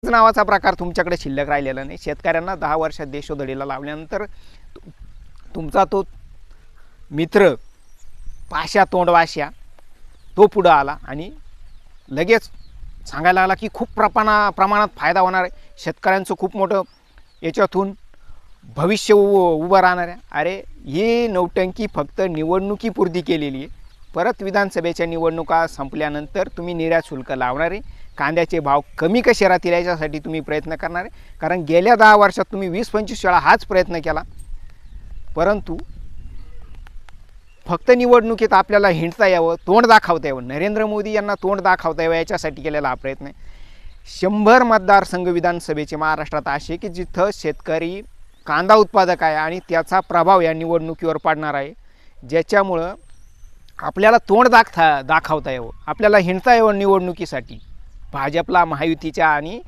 नावाचा प्रकार तुमच्याकडे शिल्लक राहिलेला नाही. शेतकऱ्यांना 10 वर्षात देशोधडीला लावल्यानंतर तुमचा तो मित्र पाशा तोंडवाश्या तो पुढं आला आणि लगेच सांगायला लागला की खूप प्रमाणात फायदा होणार आहे, शेतकऱ्यांचं खूप मोठं याच्यातून भविष्य उभं राहणार आहे. अरे ही नौटंकी फक्त निवडणुकीपुरती केलेली आहे. परत विधानसभेच्या निवडणुका संपल्यानंतर तुम्ही निर्यात शुल्क लावणार आहे, कांद्याचे भाव कमी कसे राहतील याच्यासाठी तुम्ही प्रयत्न करणार आहे. कारण गेल्या 10 वर्षात तुम्ही 20-25 वेळा हाच प्रयत्न केला, परंतु फक्त निवडणुकीत आपल्याला हिंडता यावं, तोंड दाखवता यावं, नरेंद्र मोदी यांना तोंड दाखवता यावं याच्यासाठी केलेला हा प्रयत्न आहे. 100 मतदारसंघ विधानसभेचे महाराष्ट्रात असे की जिथं शेतकरी कांदा उत्पादक आहे आणि त्याचा प्रभाव या निवडणुकीवर पडणार आहे, ज्याच्यामुळं आपल्याला तोंड दाखवता यावं, आपल्याला हिंडता यावं निवडणुकीसाठी भाजपला, महायुतीच्या आणि